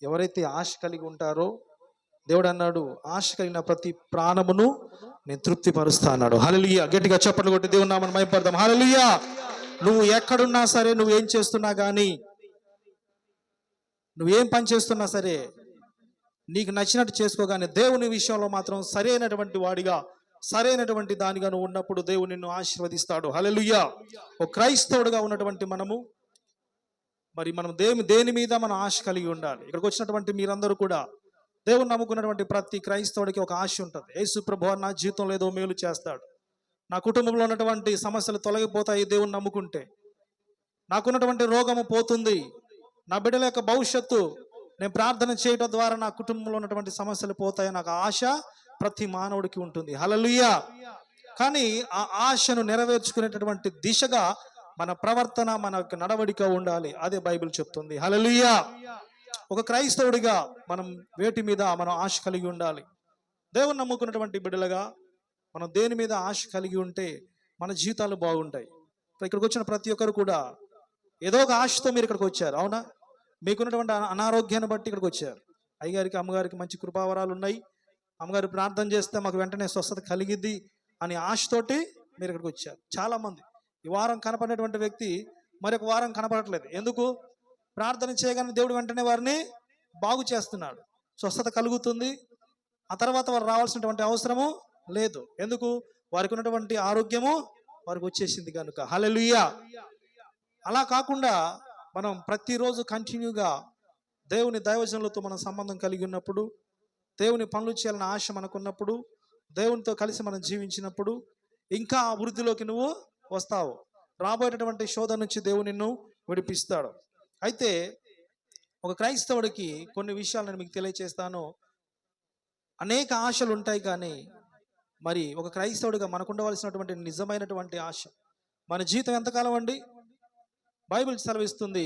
ఎవరైతే ఆశ కలిగి ఉంటారో దేవుడు అన్నాడు, ఆశ కలిగిన ప్రతి ప్రాణమును నేను తృప్తిపరుస్తా అన్నాడు. హల్లెలూయా. గట్టిగా చప్పట్లు కొట్టి దేవుని నామమున మహిమపడదాం. హల్లెలూయా. నువ్వు ఎక్కడున్నా సరే, నువ్వేం చేస్తున్నా కానీ, నువ్వేం పని చేస్తున్నా సరే, నీకు నచ్చినట్టు చేసుకోగానే దేవుని విషయంలో మాత్రం సరైనటువంటి వాడిగా, సరైనటువంటి దానిగా నువ్వు ఉన్నప్పుడు దేవుడు నిన్ను ఆశీర్వదిస్తాడు. హల్లెలూయా. ఒక క్రైస్తవుడిగా ఉన్నటువంటి మనము మనం దేని మీద మనం ఆశ కలిగి ఉండాలి. ఇక్కడికి వచ్చినటువంటి మీరందరూ కూడా దేవుని నమ్ముకున్నటువంటి ప్రతి క్రైస్తవుడికి ఒక ఆశ ఉంటుంది. యేసు ప్రభువా నా జీవితంలో ఏదో మేలు చేస్తాడు, నా కుటుంబంలో ఉన్నటువంటి సమస్యలు తొలగిపోతాయి దేవుని నమ్ముకుంటే, నాకున్నటువంటి రోగము పోతుంది, నా బిడ్డల యొక్క భవిష్యత్తు నేను ప్రార్థన చేయడం ద్వారా నా కుటుంబంలో ఉన్నటువంటి సమస్యలు పోతాయి, నాకు ఆశ ప్రతి మానవుడికి ఉంటుంది. హల్లెలూయా. కానీ ఆ ఆశను నెరవేర్చుకునేటటువంటి దిశగా మన ప్రవర్తన, మన నడవడిక ఉండాలి. అదే బైబిల్ చెప్తుంది. హల్లెలూయా. ఒక క్రైస్తవుడిగా మనం వేటి మీద మనం ఆశ కలిగి ఉండాలి. దేవుని నమ్ముకున్నటువంటి బిడ్డలుగా మనం దేని మీద ఆశ కలిగి ఉంటే మన జీవితాలు బాగుంటాయి. ఇక్కడికి వచ్చిన ప్రతి ఒక్కరు కూడా ఏదో ఒక ఆశతో మీరు ఇక్కడికి వచ్చారు, అవునా? మీకున్నటువంటి అనారోగ్యాన్ని బట్టి ఇక్కడికి వచ్చారు. అయ్యగారికి అమ్మగారికి మంచి కృపావరాలు ఉన్నాయి, అమ్మగారు ప్రార్థన చేస్తే మాకు వెంటనే స్వస్థత కలిగిద్ది అని ఆశతోటి మీరు ఇక్కడికి వచ్చారు. చాలామంది ఈ వారం కనపడినటువంటి వ్యక్తి మరొక వారం కనపడట్లేదు. ఎందుకు? ప్రార్థన చేయగానే దేవుడు వెంటనే వారిని బాగు చేస్తున్నాడు, స్వస్థత కలుగుతుంది. ఆ తర్వాత వారు రావాల్సినటువంటి అవసరము లేదు. ఎందుకు? వారికి ఉన్నటువంటి ఆరోగ్యము వారికి వచ్చేసింది కనుక. హల్లెలూయా. అలా కాకుండా మనం ప్రతిరోజు కంటిన్యూగా దేవుని దైవజనులతో మనం సంబంధం కలిగి ఉన్నప్పుడు, దేవుని పనులు చేయాలన్న ఆశ మనకున్నప్పుడు, దేవునితో కలిసి మనం జీవించినప్పుడు ఇంకా అభివృద్ధిలోకి నువ్వు వస్తావు. రాబోయేటటువంటి శోధన నుంచి దేవుడు నిన్ను విడిపిస్తాడు. అయితే ఒక క్రైస్తవుడికి కొన్ని విషయాలు నేను మీకు తెలియచేస్తాను. అనేక ఆశలు ఉంటాయి, కానీ మరి ఒక క్రైస్తవుడిగా మనకు ఉండవలసినటువంటి నిజమైనటువంటి ఆశ, మన జీవితం ఎంతకాలం అండి? బైబిల్ సెలవిస్తుంది,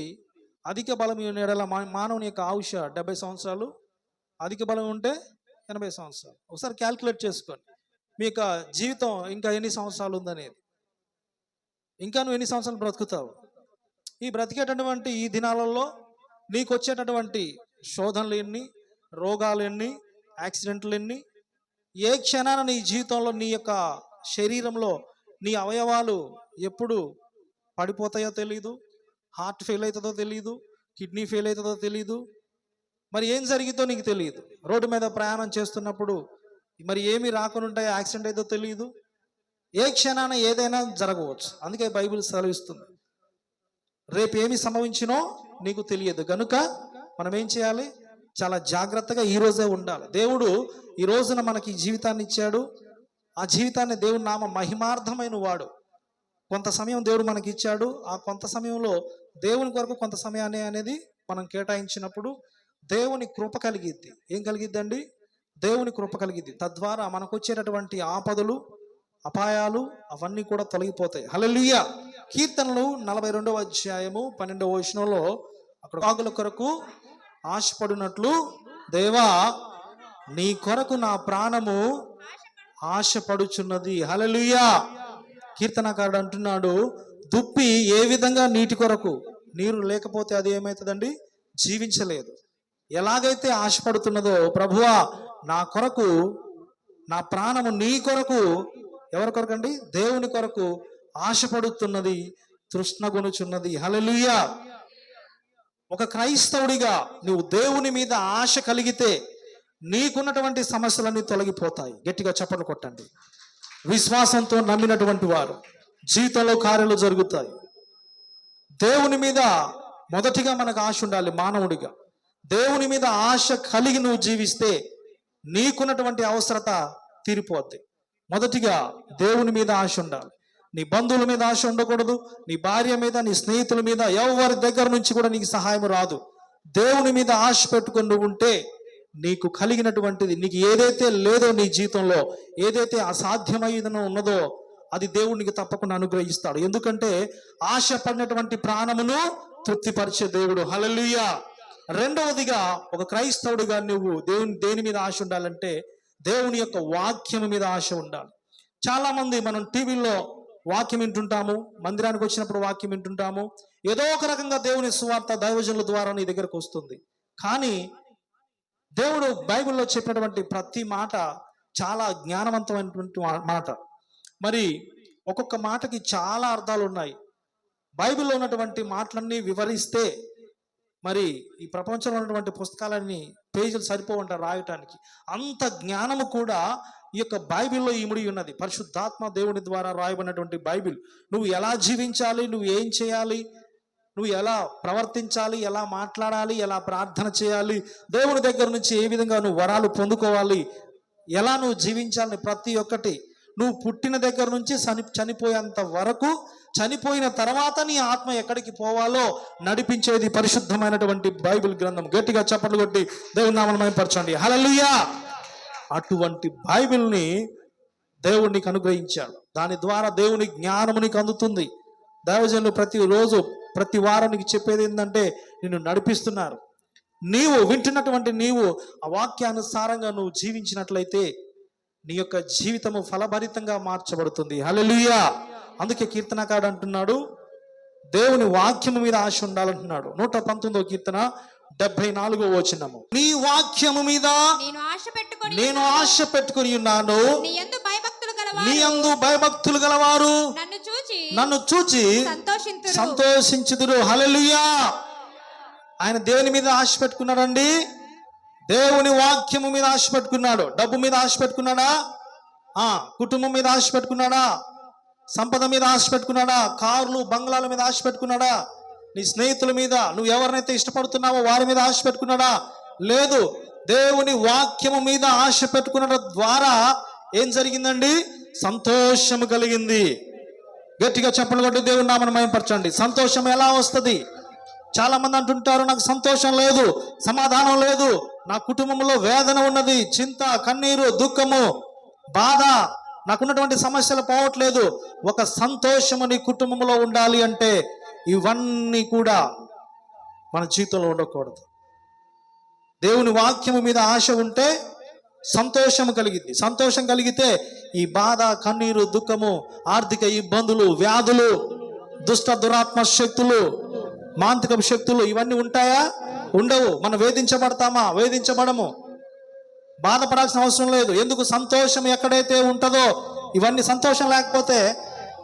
అధిక బలం ఎడల మానవుని యొక్క ఆయుష 70 సంవత్సరాలు, అధిక బలం ఉంటే 80 సంవత్సరాలు. ఒకసారి క్యాల్కులేట్ చేసుకోండి మీ యొక్క జీవితం ఇంకా ఎన్ని సంవత్సరాలు ఉందనేది. ఇంకా నువ్వు ఎన్ని సంవత్సరాలు బ్రతుకుతావు? ఈ బ్రతికేటటువంటి ఈ దినాలలో నీకు వచ్చేటటువంటి శోధనలు ఎన్ని, రోగాలు ఎన్ని, యాక్సిడెంట్లు ఎన్ని, ఏ క్షణాన నీ జీవితంలో నీ యొక్క శరీరంలో నీ అవయవాలు ఎప్పుడు పడిపోతాయో తెలీదు, హార్ట్ ఫెయిల్ అవుతుందో తెలీదు, కిడ్నీ ఫెయిల్ అవుతుందో తెలీదు, మరి ఏం జరిగిద్దో నీకు తెలియదు. రోడ్డు మీద ప్రయాణం చేస్తున్నప్పుడు మరి ఏమి రాకుండా ఉంటాయో, యాక్సిడెంట్ అయితే తెలియదు, ఏ క్షణాన ఏదైనా జరగవచ్చు. అందుకే బైబిల్ సెలవిస్తుంది, రేపు ఏమి సంభవించినో నీకు తెలియదు కనుక మనం ఏం చేయాలి? చాలా జాగ్రత్తగా ఈ రోజే ఉండాలి. దేవుడు ఈ రోజున మనకి జీవితాన్ని ఇచ్చాడు. ఆ జీవితాన్ని దేవుని నామ మహిమార్థమైన వాడు. కొంత సమయం దేవుడు మనకి ఇచ్చాడు. ఆ కొంత సమయంలో దేవుని కొరకు కొంత సమయాన్ని అనేది మనం కేటాయించినప్పుడు దేవుని కృప కలిగిద్ది. ఏం కలిగిద్దండి? దేవుని కృప కలిగిద్ది. తద్వారా మనకు వచ్చేటటువంటి ఆపదలు, అపాయాలు అవన్నీ కూడా తొలగిపోతాయి. హల్లెలూయా. కీర్తనలు 42వ అధ్యాయము 12వ వచనంలో అక్కడ ఆగుల కొరకు ఆశపడినట్లు దేవా నీ కొరకు నా ప్రాణము ఆశపడుచున్నది. హల్లెలూయా. కీర్తనకారుడు అంటున్నాడు, దుప్పి ఏ విధంగా నీటి కొరకు, నీరు లేకపోతే అది ఏమవుతుందండి? జీవించలేదు. ఎలాగైతే ఆశపడుతున్నదో, ప్రభువా నా కొరకు నా ప్రాణము నీ కొరకు, ఎవరి కొరకు అండి? దేవుని కొరకు ఆశపడుతున్నది, తృష్ణగొనుచున్నది. హల్లెలూయా. ఒక క్రైస్తవుడిగా నువ్వు దేవుని మీద ఆశ కలిగితే నీకున్నటువంటి సమస్యలన్నీ తొలగిపోతాయి. గట్టిగా చప్పట్లు కొట్టండి. విశ్వాసంతో నమ్మినటువంటి వారు జీవితంలో కార్యాలు జరుగుతాయి. దేవుని మీద మొదటిగా మనకు ఆశ ఉండాలి. మానవుడిగా దేవుని మీద ఆశ కలిగి నువ్వు జీవిస్తే నీకున్నటువంటి అవసరత తీరిపోద్ది. మొదటిగా దేవుని మీద ఆశ ఉండాలి. నీ బంధువుల మీద ఆశ ఉండకూడదు, నీ భార్య మీద, నీ స్నేహితుల మీద, ఎవరి దగ్గర నుంచి కూడా నీకు సహాయం రాదు. దేవుని మీద ఆశ పెట్టుకుని నువ్వు ఉంటే నీకు కలిగినటువంటిది, నీకు ఏదైతే లేదో నీ జీవితంలో, ఏదైతే అసాధ్యమైనదో ఉన్నదో అది దేవునికి తప్పకుండా అనుగ్రహిస్తాడు. ఎందుకంటే ఆశ పడినటువంటి ప్రాణమును తృప్తిపరిచే దేవుడు. హల్లెలూయా. రెండవదిగా ఒక క్రైస్తవుడిగా నువ్వు దేని మీద ఆశ ఉండాలంటే దేవుని యొక్క వాక్యం మీద ఆశ ఉండాలి. చాలా మంది మనం టీవీలో వాక్యం వింటుంటాము, మందిరానికి వచ్చినప్పుడు వాక్యం వింటుంటాము, ఏదో ఒక రకంగా దేవుని సువార్త దైవజనుల ద్వారా నీ దగ్గరకు వస్తుంది. కానీ దేవుడు బైబిల్లో చెప్పినటువంటి ప్రతి మాట చాలా జ్ఞానవంతమైనటువంటి మాట. మరి ఒక్కొక్క మాటకి చాలా అర్థాలు ఉన్నాయి. బైబిల్లో ఉన్నటువంటి మాటలన్నీ వివరిస్తే మరి ఈ ప్రపంచంలో ఉన్నటువంటి పుస్తకాలన్నీ పేజీలు సరిపోవంటారు రాయటానికి. అంత జ్ఞానము కూడా ఈ యొక్క బైబిల్లో ఇమిడి ఉన్నది. పరిశుద్ధాత్మ దేవుని ద్వారా రాయబడినటువంటి బైబిల్. నువ్వు ఎలా జీవించాలి, నువ్వు ఏం చేయాలి, నువ్వు ఎలా ప్రవర్తించాలి, ఎలా మాట్లాడాలి, ఎలా ప్రార్థన చేయాలి, దేవుని దగ్గర నుంచి ఏ విధంగా నువ్వు వరాలు పొందుకోవాలి, ఎలా నువ్వు జీవించాలని ప్రతి ఒక్కటి నువ్వు పుట్టిన దగ్గర నుంచి చనిపోయేంత వరకు, చనిపోయిన తర్వాత నీ ఆత్మ ఎక్కడికి పోవాలో నడిపించేది పరిశుద్ధమైనటువంటి బైబిల్ గ్రంథం. గట్టిగా చప్పట్లు కొట్టి దేవుని నామమును మహిమపరచండి. హల్లెలూయా. అటువంటి బైబిల్ని దేవుడు నీకు అనుగ్రహించాడు. దాని ద్వారా దేవుని జ్ఞానము నీకు అందుతుంది. దైవజనులు ప్రతిరోజు ప్రతి వారం నీకు చెప్పేది ఏంటంటే నిన్ను నడిపిస్తున్నారు. నీవు వింటున్నటువంటి నీవు ఆ వాక్యానుసారంగా నువ్వు జీవించినట్లయితే నీ యొక్క జీవితము ఫలభరితంగా మార్చబడుతుంది. హల్లెలూయా. అందుకే కీర్తనకారుడు అంటున్నాడు, దేవుని వాక్యము మీద ఆశ ఉండాలంటున్నాడు. 119వ కీర్తన 74వ వచనము, నీ వాక్యము మీద నేను ఆశ పెట్టుకొని ఉన్నాను, నీ యందు భయభక్తులు గలవారు నన్ను చూచి సంతోషించుదురు. హల్లెలూయా. ఆయన దేవుని మీద ఆశ పెట్టుకున్నాడండి. దేవుని వాక్యము మీద ఆశ పెట్టుకున్నాడు. డబ్బు మీద ఆశ పెట్టుకున్నాడా? కుటుంబం మీద ఆశ పెట్టుకున్నాడా? సంపద మీద ఆశ పెట్టుకున్నాడా? కార్లు బంగ్లాల మీద ఆశ పెట్టుకున్నాడా? నీ స్నేహితుల మీద, నువ్వు ఎవరినైతే ఇష్టపడుతున్నావో వారి మీద ఆశ పెట్టుకున్నాడా? లేదు. దేవుని వాక్యము మీద ఆశ పెట్టుకునడం ద్వారా ఏం జరిగిందండి? సంతోషము కలిగింది. గట్టిగా చెప్పలు కొట్టి దేవుని నామమును మహిమపరచండి. సంతోషం ఎలా వస్తుంది? చాలా మంది అంటుంటారు, నాకు సంతోషం లేదు, సమాధానం లేదు, నా కుటుంబంలో వేదన ఉన్నది, చింత, కన్నీరు, దుఃఖము, బాధ, నాకున్నటువంటి సమస్యలు పోవట్లేదు. ఒక సంతోషము నీ కుటుంబంలో ఉండాలి అంటే ఇవన్నీ కూడా మన జీవితంలో ఉండకూడదు. దేవుని వాక్యము మీద ఆశ ఉంటే సంతోషము కలిగింది. సంతోషం కలిగితే ఈ బాధ, కన్నీరు, దుఃఖము, ఆర్థిక ఇబ్బందులు, వ్యాధులు, దుష్ట దురాత్మ శక్తులు, మాంత్రిక శక్తులు ఇవన్నీ ఉంటాయా? ఉండవు. మనం వేధించబడతామా? వేధించబడము. బాధపడాల్సిన అవసరం లేదు. ఎందుకు? సంతోషం ఎక్కడైతే ఉంటుందో ఇవన్నీ, సంతోషం లేకపోతే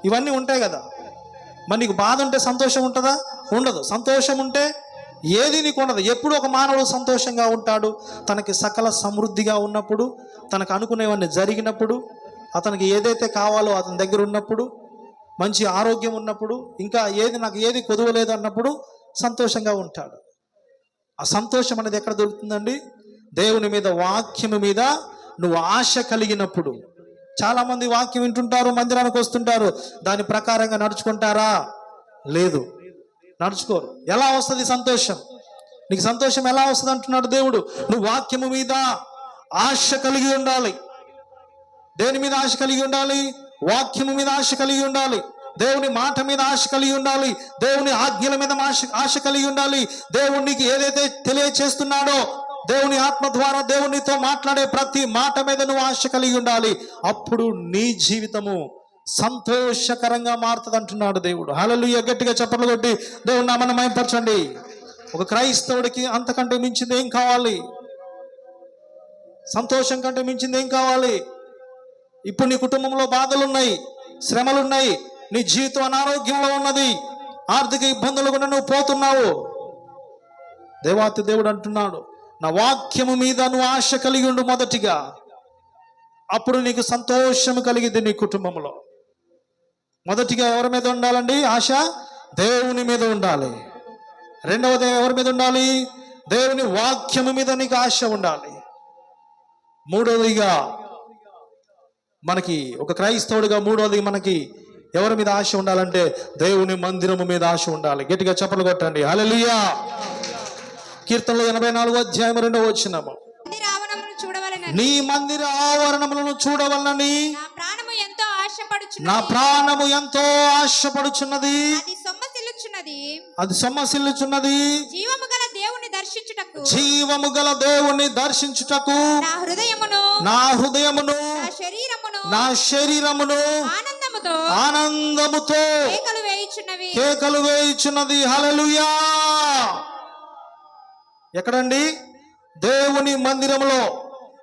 ఇవన్నీ ఉంటాయి కదా. మరి నీకు బాధ ఉంటే సంతోషం ఉంటుందా? ఉండదు. సంతోషం ఉంటే ఏది నీకు ఉండదు. ఎప్పుడు ఒక మానవుడు సంతోషంగా ఉంటాడు, తనకి సకల సమృద్ధిగా ఉన్నప్పుడు, తనకు అనుకునేవన్నీ జరిగినప్పుడు, అతనికి ఏదైతే కావాలో అతని దగ్గర ఉన్నప్పుడు, మంచి ఆరోగ్యం ఉన్నప్పుడు, ఇంకా నాకు ఏది కొదవలేదు అన్నప్పుడు సంతోషంగా ఉంటాడు. ఆ సంతోషం అనేది ఎక్కడ దొరుకుతుందండి? దేవుని మీద, వాక్యము మీద నువ్వు ఆశ కలిగినప్పుడు. చాలా మంది వాక్యం వింటుంటారు, మందిరానికి వస్తుంటారు, దాని ప్రకారంగా నడుచుకుంటారా? లేదు, నడుచుకోరు. ఎలా వస్తుంది సంతోషం? నీకు సంతోషం ఎలా వస్తుంది అంటున్నాడు దేవుడు. నువ్వు వాక్యము మీద ఆశ కలిగి ఉండాలి. దేని మీద ఆశ కలిగి ఉండాలి? వాక్యము మీద ఆశ కలిగి ఉండాలి. దేవుని మాట మీద ఆశ కలిగి ఉండాలి. దేవుని ఆజ్ఞల మీద ఆశ కలిగి ఉండాలి. దేవునికి ఏదైతే తెలియచేస్తున్నాడో, దేవుని ఆత్మ ద్వారా దేవునితో మాట్లాడే ప్రతి మాట మీద నువ్వు ఆశ కలిగి ఉండాలి. అప్పుడు నీ జీవితము సంతోషకరంగా మారుతుంది అంటున్నాడు దేవుడు. హల్లెలూయా. గట్టిగా చప్పట్లు కొట్టి దేవుని నామమును మహిమపరచండి. ఒక క్రైస్తవుడికి అంతకంటే మించింది ఏం కావాలి? సంతోషం కంటే మించింది ఏం కావాలి? ఇప్పుడు నీ కుటుంబంలో బాధలున్నాయి, శ్రమలున్నాయి, నీ జీవితం అనారోగ్యంలో ఉన్నది, ఆర్థిక ఇబ్బందులు కూడా నువ్వు పోతున్నావు. దేవాతి దేవుడు అంటున్నాడు, నా వాక్యము మీద నువ్వు ఆశ కలిగి ఉండు మొదటిగా. అప్పుడు నీకు సంతోషము కలిగింది నీ కుటుంబంలో. మొదటిగా ఎవరి మీద ఉండాలండి ఆశ? దేవుని మీద ఉండాలి. రెండవది ఎవరి మీద ఉండాలి? దేవుని వాక్యము మీద నీకు ఆశ ఉండాలి. మూడవదిగా మనకి, ఒక క్రైస్తవుడిగా మూడవది మనకి ఎవరి మీద ఆశ ఉండాలంటే దేవుని మందిరము మీద ఆశ ఉండాలి. గట్టిగా చప్పట్లు కొట్టండి. హల్లెలూయా. కీర్తనలో 84వ అధ్యాయం 2వ వచనము, నీ మందిర ఆవరణములను చూడవలనని నా ప్రాణము ఎంతో ఆశపడుచున్నది. అది సొమ్మసిల్లుచున్నది. జీవము గల దేవుని దర్శించుటకు నా హృదయమును నా శరీరమును ఆనందముతో కేకలు వేయుచున్నది. హల్లెలూయా. ఎక్కడండి? దేవుని మందిరములో,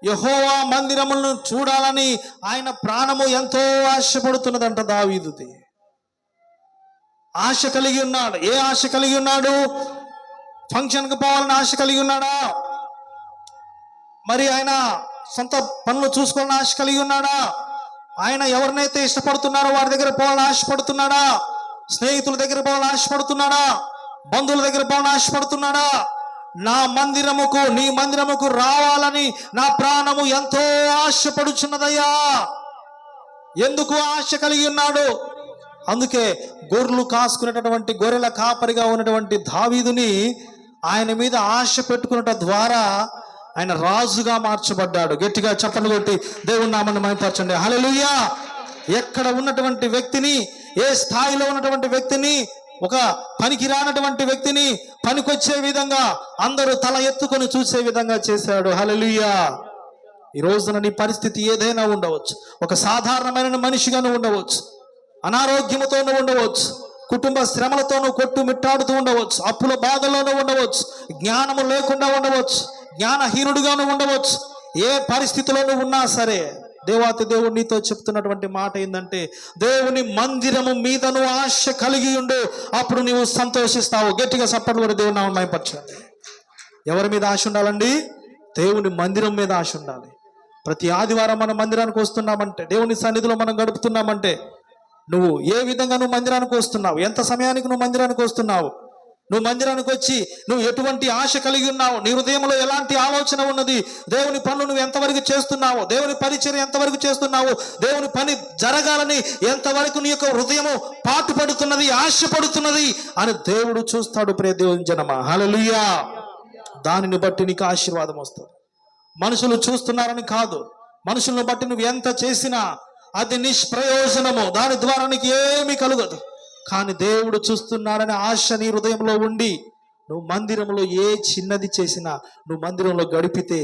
యెహోవా మందిరములను చూడాలని ఆయన ప్రాణము ఎంతో ఆశపడుతున్నదంట దావీదుది. ఆశ కలిగి ఉన్నాడు. ఏ ఆశ కలిగి ఉన్నాడు? ఫంక్షన్కి పోవాలని ఆశ కలిగి ఉన్నాడా? మరి ఆయన సొంత పనులు చూసుకోవాలని ఆశ కలిగి ఉన్నాడా? ఆయన ఎవరినైతే ఇష్టపడుతున్నారో వారి దగ్గర పోవాలని ఆశపడుతున్నాడా? స్నేహితుల దగ్గర పోవాలని ఆశపడుతున్నాడా? బంధువుల దగ్గర పోవాలని ఆశపడుతున్నాడా? నా మందిరముకు, నీ మందిరముకు రావాలని నా ప్రాణము ఎంతో ఆశపడుచున్నదయ్యా. ఎందుకు ఆశ కలిగి ఉన్నాడు? అందుకే గొర్రెలు కాసుకునేటటువంటి గొర్రెల కాపరిగా ఉన్నటువంటి దావీదుని ఆయన మీద ఆశ పెట్టుకున్నట ద్వారా ఆయన రాజుగా మార్చబడ్డాడు. గట్టిగా చప్పట్లు కొట్టి దేవుని నామమును మహిమపరచండి. హల్లెలూయా. ఎక్కడ ఉన్నటువంటి వ్యక్తిని, ఏ స్థాయిలో ఉన్నటువంటి వ్యక్తిని, ఒక పనికి రానటువంటి వ్యక్తిని పనికొచ్చే విధంగా అందరూ తల ఎత్తుకొని చూసే విధంగా చేశాడు. హల్లెలూయా. ఈ రోజున నీ పరిస్థితి ఏదైనా ఉండవచ్చు. ఒక సాధారణమైన మనిషిగాను ఉండవచ్చు, అనారోగ్యముతోనూ ఉండవచ్చు, కుటుంబ శ్రమలతోనూ కొట్టుమిట్టాడుతూ ఉండవచ్చు, అప్పుల బాధల్లోనూ ఉండవచ్చు, జ్ఞానము లేకుండా ఉండవచ్చు, జ్ఞానహీనుడుగాను ఉండవచ్చు. ఏ పరిస్థితిలోనూ ఉన్నా సరే దేవాతి దేవుడు నీతో చెప్తున్నటువంటి మాట ఏంటంటే, దేవుని మందిరము మీదను ఆశ కలిగి ఉండు, అప్పుడు నీవు సంతోషిస్తావు. గట్టిగా చప్పట్లు కూడా దేవుని నామమును మహిమపరచండి. ఎవరి మీద ఆశ ఉండాలండి? దేవుని మందిరం మీద ఆశ ఉండాలి. ప్రతి ఆదివారం మనం మందిరానికి వస్తున్నామంటే, దేవుని సన్నిధిలో మనం గడుపుతున్నామంటే, నువ్వు ఏ విధంగా నువ్వు మందిరానికి వస్తున్నావు? ఎంత సమయానికి నువ్వు మందిరానికి వస్తున్నావు? నువ్వు మందిరానికి వచ్చి నువ్వు ఎటువంటి ఆశ కలిగి ఉన్నావు? నీ హృదయంలో ఎలాంటి ఆలోచన ఉన్నది? దేవుని పనులు నువ్వు ఎంతవరకు చేస్తున్నావు? దేవుని పరిచర్య ఎంతవరకు చేస్తున్నావు? దేవుని పని జరగాలని ఎంతవరకు నీ యొక్క హృదయము పాటుపడుతున్నది, ఆశపడుతున్నది అని దేవుడు చూస్తాడు. ప్రియ దేవుని జనమా, హల్లెలూయా. దానిని బట్టి నీకు ఆశీర్వాదం వస్తుంది. మనుషులు చూస్తున్నారని కాదు, మనుషులను బట్టి నువ్వు ఎంత చేసినా అది నిష్ప్రయోజనము. దాని ద్వారా నీకు ఏమీ కలుగదు. కానీ దేవుడు చూస్తున్నాడనే ఆశ నీ హృదయంలో ఉండి నువ్వు మందిరంలో ఏ చిన్నది చేసినా, నువ్వు మందిరంలో గడిపితే,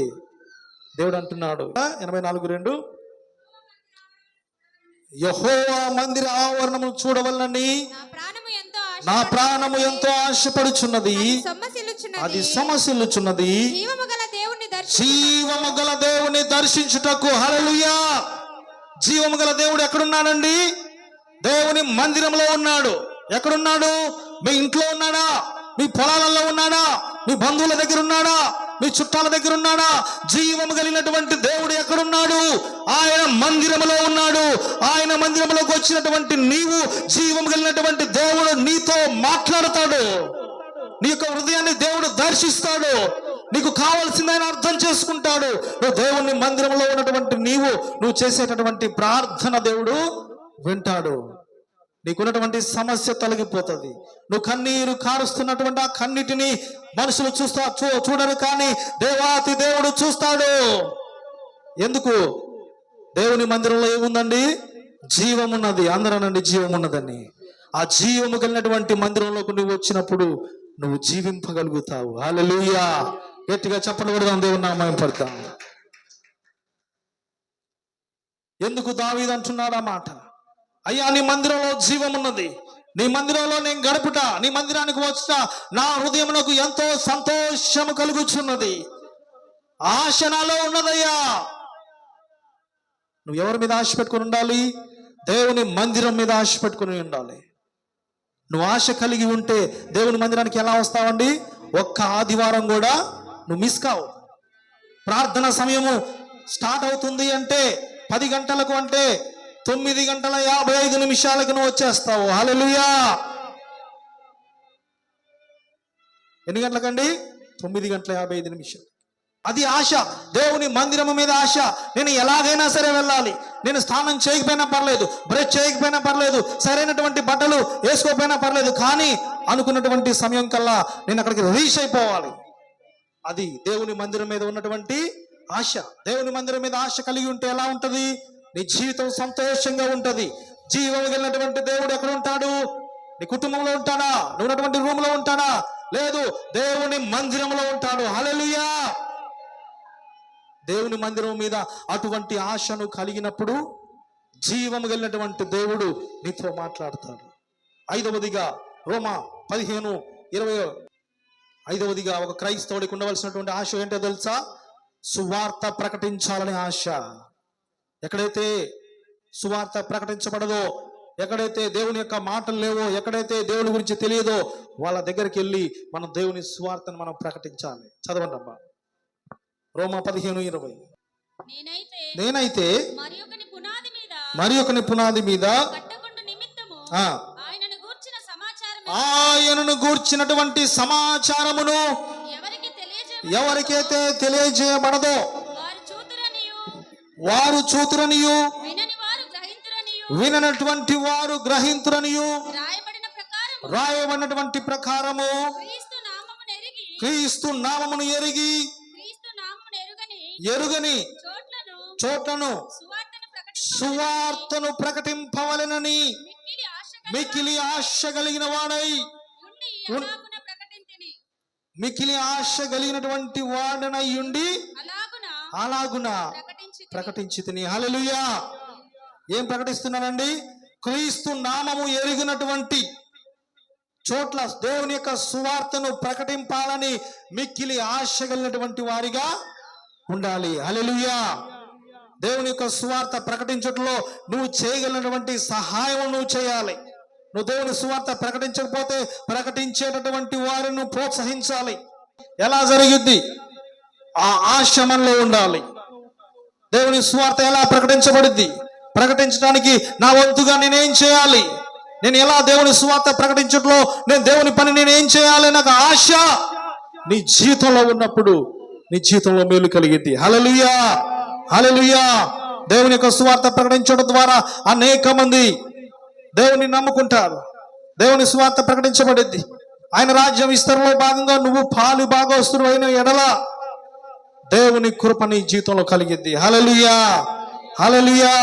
దేవుడు అంటున్నాడు 84:2, యెహోవా మందిర ఆవరణము చూడవలనని నా ప్రాణము ఎంతో ఆశపడుచున్నది, అది సొమ్మసిల్లుచున్నది, జీవము గల దేవుని దర్శించుటకు. హల్లెలూయా. జీవము గల దేవుడు ఎక్కడున్నాడండి? దేవుని మందిరంలో ఉన్నాడు. ఎక్కడున్నాడు? మీ ఇంట్లో ఉన్నాడా? మీ పొలాలలో ఉన్నాడా? మీ బంధువుల దగ్గర ఉన్నాడా? మీ చుట్టాల దగ్గర ఉన్నాడా? జీవము కలిగినటువంటి దేవుడు ఎక్కడున్నాడు? ఆయన మందిరంలో ఉన్నాడు. ఆయన మందిరంలోకి వచ్చినటువంటి నీవు, జీవము కలిగినటువంటి దేవుడు నీతో మాట్లాడతాడు. నీ యొక్క హృదయాన్ని దేవుడు దర్శిస్తాడు. నీకు కావాల్సింది ఆయన అర్థం చేసుకుంటాడు. నువ్వు దేవుని మందిరంలో ఉన్నటువంటి నువ్వు చేసేటటువంటి ప్రార్థన దేవుడు వింటాడు. నీకున్నటువంటి సమస్య తొలగిపోతుంది. నువ్వు కన్నీరు కారుస్తున్నటువంటి ఆ కన్నిటిని మనుషులు చూడరు, కానీ దేవాతి దేవుడు చూస్తాడు. ఎందుకు? దేవుని మందిరంలో ఏముందండి? జీవం ఉన్నది. అందరనండి జీవం ఉన్నదని. ఆ జీవము కలిగినటువంటి మందిరంలోకి నువ్వు వచ్చినప్పుడు నువ్వు జీవింపగలుగుతావు. హల్లెలూయా. గట్టిగా చప్పట్లు కొడదాం, దేవుని నామమున పడతాం. ఎందుకు దావీదు అంటున్నాడు ఆ మాట? అయ్యా, నీ మందిరంలో జీవం ఉన్నది, నీ మందిరంలో నేను గడుపుట, నీ మందిరానికి వచ్చుట నా హృదయమునకు ఎంతో సంతోషము కలుగుచున్నది, ఆశ నాలో ఉన్నదయ్యా. నువ్వు ఎవరి మీద ఆశ పెట్టుకుని ఉండాలి? దేవుని మందిరం మీద ఆశ పెట్టుకుని ఉండాలి. నువ్వు ఆశ కలిగి ఉంటే దేవుని మందిరానికి ఎలా వస్తావండి? ఒక్క ఆదివారం కూడా నువ్వు మిస్ కావు. ప్రార్థన సమయము స్టార్ట్ అవుతుంది అంటే 10 గంటలకు, అంటే 9:55 నువ్వు వచ్చేస్తావు. హల్లెలూయా. ఎన్ని గంటలకండి? 9:55. అది ఆశ, దేవుని మందిరము మీద ఆశ. నేను ఎలాగైనా సరే వెళ్ళాలి, నేను స్నానం చేయకపోయినా పర్లేదు, బ్రష్ చేయకపోయినా పర్లేదు, సరైనటువంటి బట్టలు వేసుకోకపోయినా పర్లేదు, కానీ అనుకున్నటువంటి సమయం కల్లా నేను అక్కడికి రీచ్ అయిపోవాలి. అది దేవుని మందిరం మీద ఉన్నటువంటి ఆశ. దేవుని మందిరం మీద ఆశ కలిగి ఉంటే ఎలా ఉంటది? నీ జీవితం సంతోషంగా ఉంటది. జీవం కలిగినటువంటి దేవుడు ఎక్కడ ఉంటాడు? నీ కుటుంబంలో ఉంటాడా? నువ్వు ఉన్నటువంటి రూమ్ లో ఉంటాడా? లేదు, దేవుని మందిరంలో ఉంటాడు. హల్లెలూయా. దేవుని మందిరం మీద అటువంటి ఆశను కలిగినప్పుడు జీవము కలిగినటువంటి దేవుడు నీతో మాట్లాడతాడు. 5వదిగా రోమా 15:20 ఐదవదిగా ఒక క్రైస్తవుడికి ఉండవలసినటువంటి ఆశ ఏంటో తెలుసా? సువార్త ప్రకటించాలనే ఆశ. ఎక్కడైతే సువార్త ప్రకటించబడదో, ఎక్కడైతే దేవుని యొక్క మాటలు లేవో, ఎక్కడైతే దేవుని గురించి తెలియదో వాళ్ళ దగ్గరికి వెళ్ళి మనం దేవుని సువార్తను మనం ప్రకటించాలి. చదవండి అమ్మా, రోమా 15:20. నేనైతే మరి ఒకని పునాది మీద ఆయనను గూర్చినటువంటి సమాచారమును ఎవరికైతే తెలియజేయబడదో వారు చూతురనియు, విననటువంటి వారు గ్రహింతురనియు రాయబడినటువంటి ప్రకారము క్రీస్తు నామమును ఎరుగని చోట్లను సువార్తను ప్రకటింపవలెనని మిక్కిలి ఆశ కలిగిన వాడై మిక్కిలి ఆశ కలిగినటువంటి వాడనై ఉండి అలాగున ప్రకటించితిని. హల్లెలూయా. ఏం ప్రకటిస్తున్నానండి? క్రీస్తు నామము ఎరిగినటువంటి చోట్ల దేవుని యొక్క సువార్తను ప్రకటింపాలని మిక్కిలి ఆశ కలిగినటువంటి వారిగా ఉండాలి. హల్లెలూయా. దేవుని యొక్క సువార్త ప్రకటించడంలో నువ్వు చేయగలిగినటువంటి సహాయం నువ్వు చేయాలి. నువ్వు దేవుని సువార్త ప్రకటించకపోతే ప్రకటించేటటువంటి వారిని ప్రోత్సహించాలి. ఎలా జరిగిద్ది? ఆ ఆశ మనలో ఉండాలి. దేవుని సువార్త ఎలా ప్రకటించబడిద్ది? ప్రకటించడానికి నా వంతుగా నేనేం చేయాలి? నేను ఎలా దేవుని సువార్త ప్రకటించడంలో నేను దేవుని పని నేనేం చేయాలి? నాకు ఆశ నీ జీవితంలో ఉన్నప్పుడు నీ జీవితంలో మేలు కలిగిద్ది. హల్లెలూయా, హల్లెలూయా. దేవుని యొక్క సువార్త ప్రకటించడం ద్వారా అనేక మంది దేవుని నమ్ముకుంటారు. దేవుని సువార్త ప్రకటించబడిద్ది. ఆయన రాజ్యం విస్తరణలో భాగంగా నువ్వు పాలు భాగస్తుడు అయిన ఎడల దేవుని కృప నీ జీవితంలో కలిగిద్ది. హల్లెలూయా, హల్లెలూయా.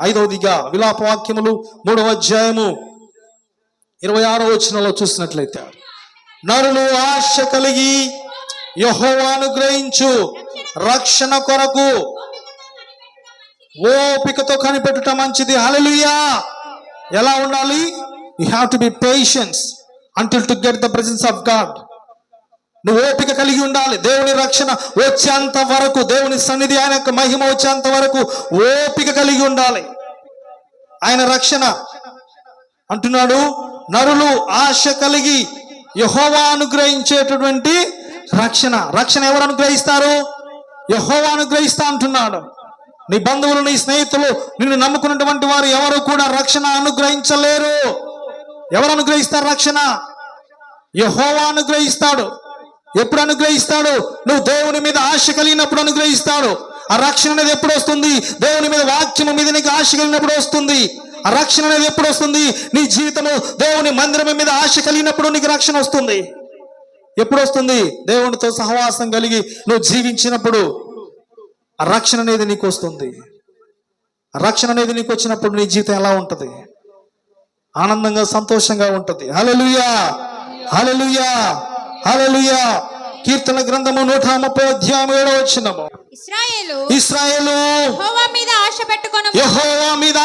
ఐదవదిగా విలాప వాక్యములు 3వ అధ్యాయము 26వ వచనంలో చూసినట్లయితే, నరులు ఆశ కలిగి యెహోవాను గ్రహించు రక్షణ కొరకు ఓపికతో కనిపెట్టుట మంచిది. హల్లెలూయా. ఎలా ఉండాలి? You have to be patience until to get the presence of God. నువ్వు ఓపిక కలిగి ఉండాలి. దేవుని రక్షణ వచ్చేంత వరకు, దేవుని సన్నిధి, ఆయన యొక్క మహిమ వచ్చేంత వరకు ఓపిక కలిగి ఉండాలి. ఆయన రక్షణ అంటున్నాడు, నరులు ఆశ కలిగి యెహోవా అనుగ్రహించేటటువంటి రక్షణ. రక్షణ ఎవరు అనుగ్రహిస్తారు? యెహోవా అనుగ్రహిస్తా అంటున్నాడు. నీ బంధువులు, నీ స్నేహితులు, నిన్ను నమ్ముకున్నటువంటి వారు ఎవరు కూడా రక్షణ అనుగ్రహించలేరు. ఎవరు అనుగ్రహిస్తారు రక్షణ? యెహోవా అనుగ్రహిస్తాడు. ఎప్పుడు అనుగ్రహిస్తాడు? నువ్వు దేవుని మీద ఆశ కలిగినప్పుడు అనుగ్రహిస్తాడు. ఆ రక్షణ అనేది ఎప్పుడు వస్తుంది? దేవుని మీద, వాక్యము మీద నీకు ఆశ కలిగినప్పుడు వస్తుంది. ఆ రక్షణ అనేది ఎప్పుడు వస్తుంది? నీ జీవితము దేవుని మందిరం మీద ఆశ కలిగినప్పుడు నీకు రక్షణ వస్తుంది. ఎప్పుడు వస్తుంది? దేవునితో సహవాసం కలిగి నువ్వు జీవించినప్పుడు ఆ రక్షణ అనేది నీకు వస్తుంది. ఆ రక్షణ అనేది నీకు వచ్చినప్పుడు నీ జీవితం ఎలా ఉంటది? ఆనందంగా, సంతోషంగా ఉంటది. హల్లెలూయా, హల్లెలూయా, హల్లెలూయా. కీర్తన గ్రంథము 130వ అధ్యాయం 7వ వచనము, ఇశ్రాయేలు యెహోవా మీద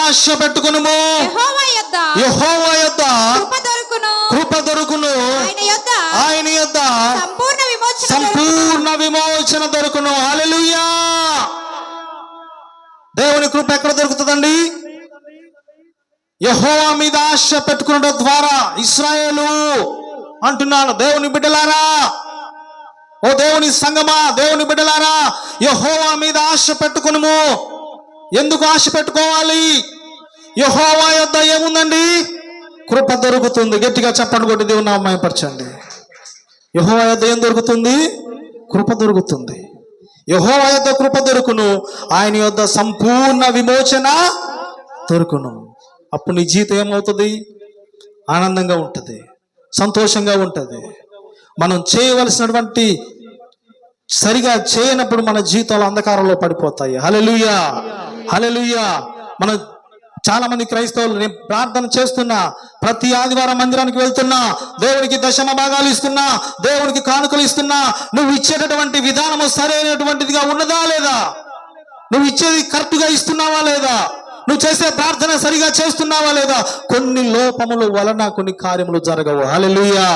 ఆశ పెట్టుకొనుము, యెహోవా యొద్ద కృప దొరుకును, ఆయన యొద్ద సంపూర్ణ విమోచన దొరుకును. హల్లెలూయా. దేవుని కృప ఎక్కడ దొరుకుతుందండి? యెహోవా మీద ఆశ పెట్టుకునడం ద్వారా. ఇశ్రాయేలు అంటున్నాను, దేవుని బిడ్డలారా, ఓ దేవుని సంగమా, దేవుని బిడ్డలారా, యెహోవా మీద ఆశ పెట్టుకునుము. ఎందుకు ఆశ పెట్టుకోవాలి? యెహోవా యొద్ద ఏముందండి? కృప దొరుకుతుంది. గట్టిగా చప్పట్లు కొట్టి దేవుని నామమున మహిమపరచండి. యెహోవా యొద్ద ఏం దొరుకుతుంది? కృప దొరుకుతుంది. యెహోవా యొద్ద కృప దొరుకును, ఆయన యొద్ద సంపూర్ణ విమోచన దొరుకును. అప్పుడు నీ జీవితం ఏమవుతుంది? ఆనందంగా ఉంటుంది, సంతోషంగా ఉంటుంది. మనం చేయవలసినటువంటి సరిగా చేయనప్పుడు మన జీవితాలు అంధకారంలో పడిపోతాయి. హల్లెలూయా, హల్లెలూయా. మనం చాలా మంది క్రైస్తవులు, నేను ప్రార్థన చేస్తున్నా, ప్రతి ఆదివారం మందిరానికి వెళ్తున్నా, దేవునికి దశమ భాగాలు ఇస్తున్నా, దేవునికి కానుకలు ఇస్తున్నా, నువ్వు ఇచ్చేటటువంటి విధానము సరైనటువంటిదిగా ఉన్నదా లేదా? నువ్వు ఇచ్చేది కరెక్ట్గా ఇస్తున్నావా లేదా? నువ్వు చేసే ప్రార్థన సరిగా చేస్తున్నావా లేదా? కొన్ని లోపముల వలన కొన్ని కార్యములు జరగవు. హల్లెలూయా,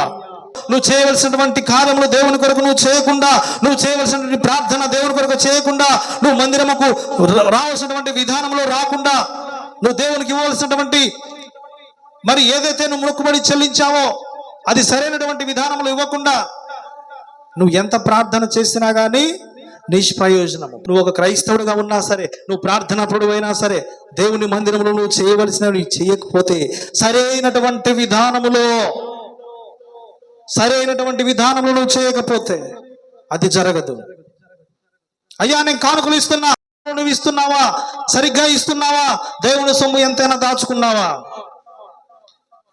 నువ్వు చేయవలసినటువంటి కార్యములు దేవుని కొరకు నువ్వు చేయకుండా, నువ్వు చేయవలసినటువంటి ప్రార్థన దేవుని కొరకు చేయకుండా, నువ్వు మందిరముకు రావాల్సినటువంటి విధానంలో రాకుండా, నువ్వు దేవునికి ఇవ్వవలసినటువంటి మరి ఏదైతే నువ్వు మొక్కుబడి చెల్లించావో అది సరైనటువంటి విధానంలో ఇవ్వకుండా నువ్వు ఎంత ప్రార్థన చేసినా కానీ నిష్ప్రయోజనము. నువ్వు ఒక క్రైస్తవుడిగా ఉన్నా సరే, నువ్వు ప్రార్థనాపరుడు అయినా సరే, దేవుని మందిరంలో నువ్వు చేయవలసినవి చేయకపోతే, సరైనటువంటి విధానంలో నువ్వు చేయకపోతే అది జరగదు. అయ్యా నేను కానుకలు ఇస్తున్నా, నువ్వు ఇస్తున్నావా? సరిగ్గా ఇస్తున్నావా? దేవుని సొమ్ము ఎంతైనా దాచుకున్నావా?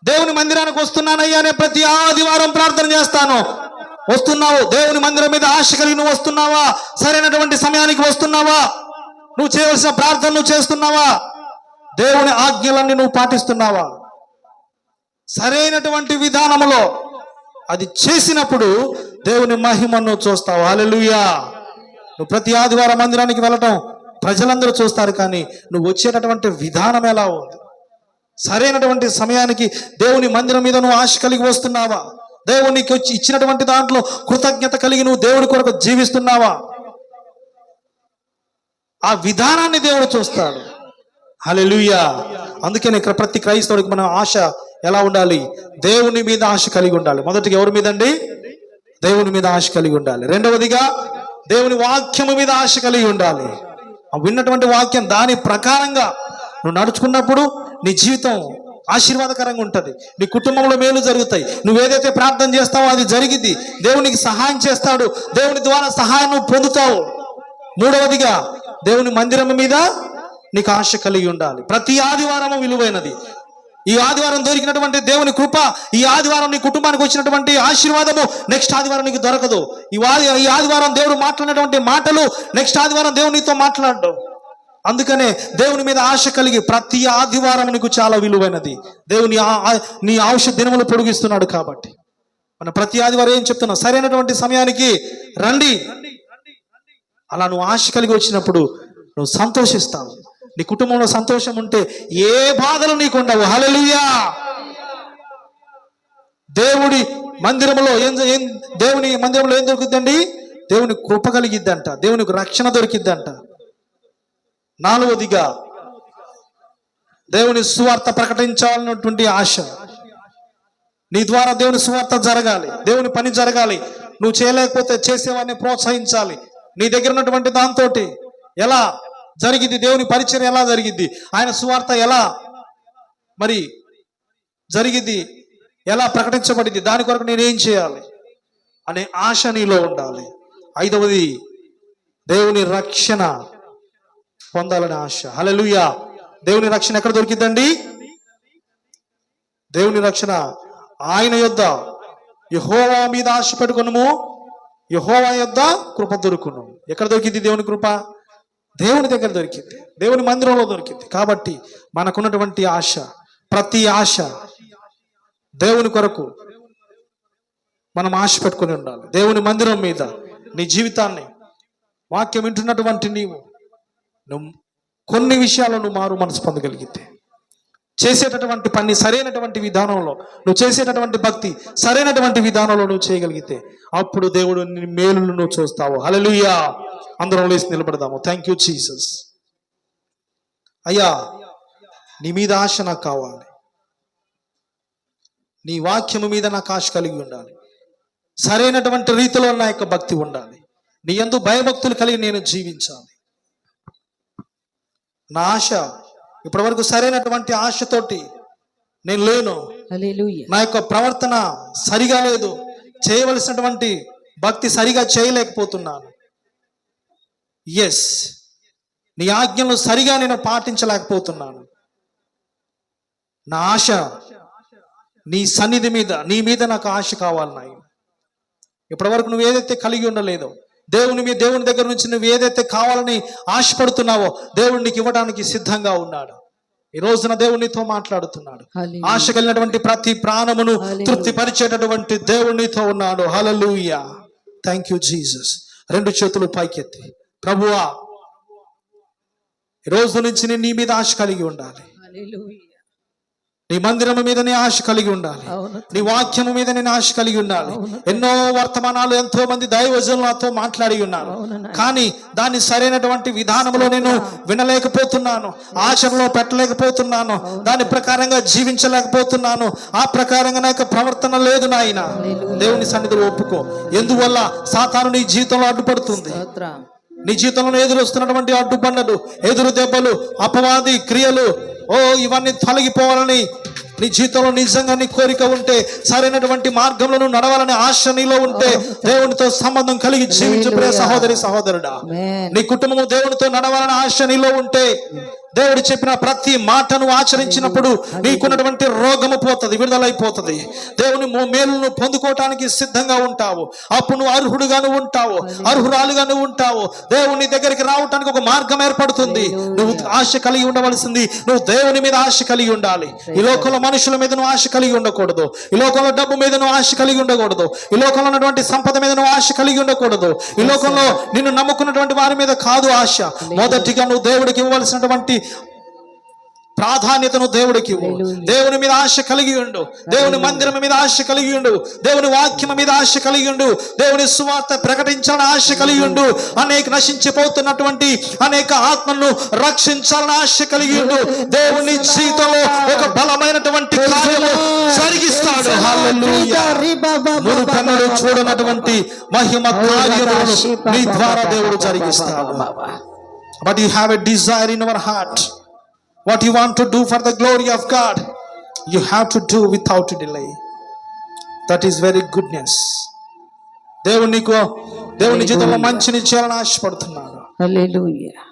దేవుని మందిరానికి వస్తున్నానయ్యా, నేను ప్రతి ఆదివారం ప్రార్థన చేస్తాను, వస్తున్నావు. దేవుని మందిరం మీద ఆశ కలిగి నువ్వు వస్తున్నావా? సరైనటువంటి సమయానికి వస్తున్నావా? నువ్వు చేయవలసిన ప్రార్థన నువ్వు చేస్తున్నావా? దేవుని ఆజ్ఞలన్నీ నువ్వు పాటిస్తున్నావా? సరైనటువంటి విధానములో అది చేసినప్పుడు దేవుని మహిమను చూస్తావు. హల్లెలూయా. నువ్వు ప్రతి ఆదివారం మందిరానికి వెళ్ళటం ప్రజలందరూ చూస్తారు, కానీ నువ్వు వచ్చేటటువంటి విధానం ఎలా ఉంది? సరైనటువంటి సమయానికి దేవుని మందిరం మీద నువ్వు ఆశ కలిగి వస్తున్నావా? దేవునికి వచ్చి ఇచ్చినటువంటి దాంట్లో కృతజ్ఞత కలిగి నువ్వు దేవుడి కొరకు జీవిస్తున్నావా? ఆ విధానాన్ని దేవుడు చూస్తాడు. హల్లెలూయా. అందుకని ఇక్కడ ప్రతి క్రైస్తవుడికి మన ఆశ ఎలా ఉండాలి? దేవుని మీద ఆశ కలిగి ఉండాలి. మొదటిగా ఎవరి మీద అండి? దేవుని మీద ఆశ కలిగి ఉండాలి. రెండవదిగా దేవుని వాక్యము మీద ఆశ కలిగి ఉండాలి. విన్నటువంటి వాక్యం దాని ప్రకారంగా నువ్వు నడుచుకున్నప్పుడు నీ జీవితం ఆశీర్వాదకరంగా ఉంటుంది. నీ కుటుంబంలో మేలు జరుగుతాయి. నువ్వేదైతే ప్రార్థన చేస్తావో అది జరిగింది. దేవునికి సహాయం చేస్తాడు. దేవుని ద్వారా సహాయం నువ్వు పొందుతావు. మూడవదిగా దేవుని మందిరం మీద నీకు ఆశ కలిగి ఉండాలి. ప్రతి ఆదివారము విలువైనది. ఈ ఆదివారం దొరికినటువంటి దేవుని కృప, ఈ ఆదివారం నీ కుటుంబానికి వచ్చినటువంటి ఆశీర్వాదము నెక్స్ట్ ఆదివారం నీకు దొరకదు. ఈ ఆదివారం దేవుడు మాట్లాడినటువంటి మాటలు నెక్స్ట్ ఆదివారం దేవుడు నీతో మాట్లాడడు. అందుకనే దేవుని మీద ఆశ కలిగి ప్రతి ఆదివారం నీకు చాలా విలువైనది. దేవుని నీ ఆయుష దినములు పొడిగిస్తున్నాడు. కాబట్టి మన ప్రతి ఆదివారం ఏం చెప్తున్నా? సరైనటువంటి సమయానికి రండి. అలా నువ్వు ఆశ కలిగి వచ్చినప్పుడు నువ్వు సంతోషిస్తావు. నీ కుటుంబంలో సంతోషం ఉంటే ఏ బాధలు నీకు ఉండవు. హల్లెలూయా. దేవుని మందిరంలో ఏం దొరుకుద్దండి? దేవుని కృప కలిగిద్దంట, దేవునికి రక్షణ దొరికిద్దంట. నాలుగవదిగా దేవుని సువార్త ప్రకటించాలన్నటువంటి ఆశ. నీ ద్వారా దేవుని సువార్త జరగాలి, దేవుని పని జరగాలి. నువ్వు చేయలేకపోతే చేసేవాడిని ప్రోత్సహించాలి. నీ దగ్గర ఉన్నటువంటి దాంతో ఎలా జరిగింది, దేవుని పరిచయం ఎలా జరిగింది, ఆయన సువార్త ఎలా మరి జరిగింది, ఎలా ప్రకటించబడింది, దాని కొరకు నేనేం చేయాలి అనే ఆశ నీలో ఉండాలి. ఐదవది దేవుని రక్షణ పొందాలనే ఆశ. హల్లెలూయా. దేవుని రక్షణ ఎక్కడ దొరికిందండి? దేవుని రక్షణ ఆయన యొద్ద, యెహోవా మీద ఆశ పెట్టుకొనుము, యెహోవా యొద్ద కృప దొరుకును. ఎక్కడ దొరికింది దేవుని కృప? దేవుని దగ్గర దొరికింది, దేవుని మందిరంలో దొరికింది. కాబట్టి మనకున్నటువంటి ఆశ, ప్రతి ఆశ దేవుని కొరకు మనం ఆశ పెట్టుకుని ఉండాలి. దేవుని మందిరం మీద నీ జీవితాన్ని, వాక్యం వింటున్నటువంటి నువ్వు కొన్ని విషయాల్లో నువ్వు మారు మనసు పొందగలిగితే, చేసేటటువంటి పని సరైనటువంటి విధానంలో నువ్వు చేసేటటువంటి భక్తి సరైనటువంటి విధానంలో నువ్వు చేయగలిగితే అప్పుడు దేవుడు నీ మేలును నువ్వు చూస్తావు. హల్లెలూయా. అందరం లేచి నిలబడదాము. Thank you Jesus. అయ్యా, నీ మీద ఆశ నాకు కావాలి. నీ వాక్యము మీద నాకు ఆశ కలిగి ఉండాలి. సరైనటువంటి రీతిలో నా యొక్క భక్తి ఉండాలి. నీ యందు భయభక్తులు కలిగి నేను జీవించాలి. నా ఆశ ఇప్పటి వరకు సరైనటువంటి ఆశతోటి నేను లేను. నా యొక్క ప్రవర్తన సరిగా లేదు. చేయవలసినటువంటి భక్తి సరిగా చేయలేకపోతున్నాను. ఎస్, నీ ఆజ్ఞలు సరిగా నేను పాటించలేకపోతున్నాను. నా ఆశ నీ సన్నిధి మీద, నీ మీద నాకు ఆశ కావాలి నాయన. ఇప్పటి వరకు నువ్వు ఏదైతే కలిగి ఉండలేదో, దేవుని దగ్గర నుంచి నువ్వు ఏదైతే కావాలని ఆశపడుతున్నావో దేవుడు నీకు ఇవ్వడానికి సిద్ధంగా ఉన్నాడు. ఈ రోజున దేవునితో మాట్లాడుతున్నాడు. ఆశ కలిగినటువంటి ప్రతి ప్రాణమును తృప్తిపరిచేటటువంటి దేవునితో ఉన్నాడు. హల్లెలూయా. Thank you Jesus. రెండు చేతులు పైకెత్తి, ప్రభువా, ఈ రోజు నుంచి నేను నీ మీద ఆశ కలిగి ఉండాలి. నీ మందిరము మీద నీ ఆశ కలిగి ఉండాలి. నీ వాక్యము మీద నేను ఆశ కలిగి ఉండాలి. ఎన్నో వర్తమానాలు ఎంతో మంది దైవజనులు నాతో మాట్లాడి ఉన్నారు, కానీ దాన్ని సరైనటువంటి విధానంలో నేను వినలేకపోతున్నాను, ఆచరణలో పెట్టలేకపోతున్నాను, దాని ప్రకారంగా జీవించలేకపోతున్నాను. ఆ ప్రకారంగా నా యొక్క ప్రవర్తన లేదు నాయన. దేవుని సన్నిధిలో ఒప్పుకో. ఎందువల్ల? సాతాను నీ జీవితంలో అడ్డుపడుతుంది. నీ జీవితంలో ఎదురు వస్తున్నటువంటి అడ్డుబండలు, ఎదురు దెబ్బలు, అపవాది క్రియలు, ఇవన్నీ తొలగిపోవాలని నీ జీవితంలో నిజంగా నీ కోరిక ఉంటే, సరైనటువంటి మార్గంలో నువ్వు నడవాలని ఆశ నీలో ఉంటే, దేవునితో సంబంధం కలిగి జీవించు ప్రియ సహోదరి సహోదరుడా. నీ కుటుంబము దేవునితో నడవాలని ఆశ నీలో ఉంటే, దేవుడు చెప్పిన ప్రతి మాటను ఆచరించినప్పుడు నీకున్నటువంటి రోగము పోతుంది, విడుదలైపోతుంది. దేవుని మేలును పొందుకోవటానికి సిద్ధంగా ఉంటావు. అప్పుడు నువ్వు అర్హుడుగా నువ్వు ఉంటావు, అర్హురాలుగా నువ్వు ఉంటావు. దేవుని దగ్గరికి రావటానికి ఒక మార్గం ఏర్పడుతుంది. నువ్వు ఆశ కలిగి ఉండవలసింది, నువ్వు దేవుని మీద ఆశ కలిగి ఉండాలి. ఈ లోకంలో మనుషుల మీద నువ్వు ఆశ కలిగి ఉండకూడదు. ఈ లోకంలో డబ్బు మీద నువ్వు ఆశ కలిగి ఉండకూడదు. ఈ లోకంలో ఉన్నటువంటి సంపద మీద నువ్వు ఆశ కలిగి ఉండకూడదు. ఈ లోకంలో నిన్ను నమ్ముకున్నటువంటి వారి మీద కాదు ఆశ. మొదటిగా నువ్వు దేవుడికి ఇవ్వవలసినటువంటి ప్రాధాన్యతను దేవుడికి ఇవ్వు. దేవుని మీద ఆశ కలిగి ఉండు. దేవుని మందిరం మీద ఆశ కలిగి ఉండు. దేవుని వాక్యం మీద ఆశ కలిగి ఉండు. దేవుని సువార్త ప్రకటించాలని ఆశ కలిగి ఉండు. అనేక నశించిపోతున్నటువంటి అనేక ఆత్మలను రక్షించాలని ఆశ కలిగి ఉండు. దేవుని జీవితంలో ఒక బలమైనటువంటి కార్యము జరిగిస్తాడు. హల్లెలూయా. మునుపెన్నడూ చూడనటువంటి మహిమ కార్యములను నీ ద్వారా దేవుడు జరిగిస్తాడు. But you have a desire in your heart. What you want to do for the glory of God, you have to do without delay. That is very goodness. దేవుని జీవితంలో మంచిని చేయాలని ఆశపడుతున్నాడు. హల్లెలూయా.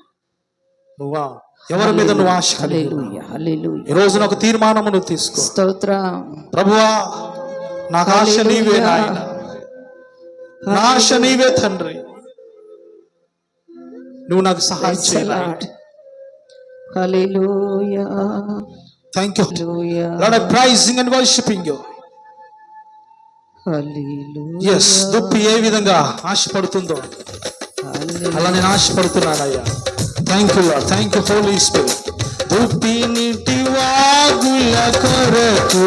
నువ్వా ఎవరి మీద నువ్వు ఆశ కలిగి ఉన్నావు? ఈ రోజున ఒక తీర్మానము నువ్వు తీసుకో. స్తోత్రం. ప్రభువా, నాకు ఆశ నీవే నాయన, నా ఆశ నీవే తండ్రి. నువ్వు నాకు సహాయం చేయాలి. Hallelujah. Thank you. Hallelujah. Lord, I'm praising and worshiping you. Hallelujah. Yes, దుప్పి ఏ విధంగా ఆశపడుతుందో అలా నేను ఆశపడుతున్నానయ్యా. Thank you Lord. Thank you holy spirit. దుప్పి నీటి వాగుల కొరకు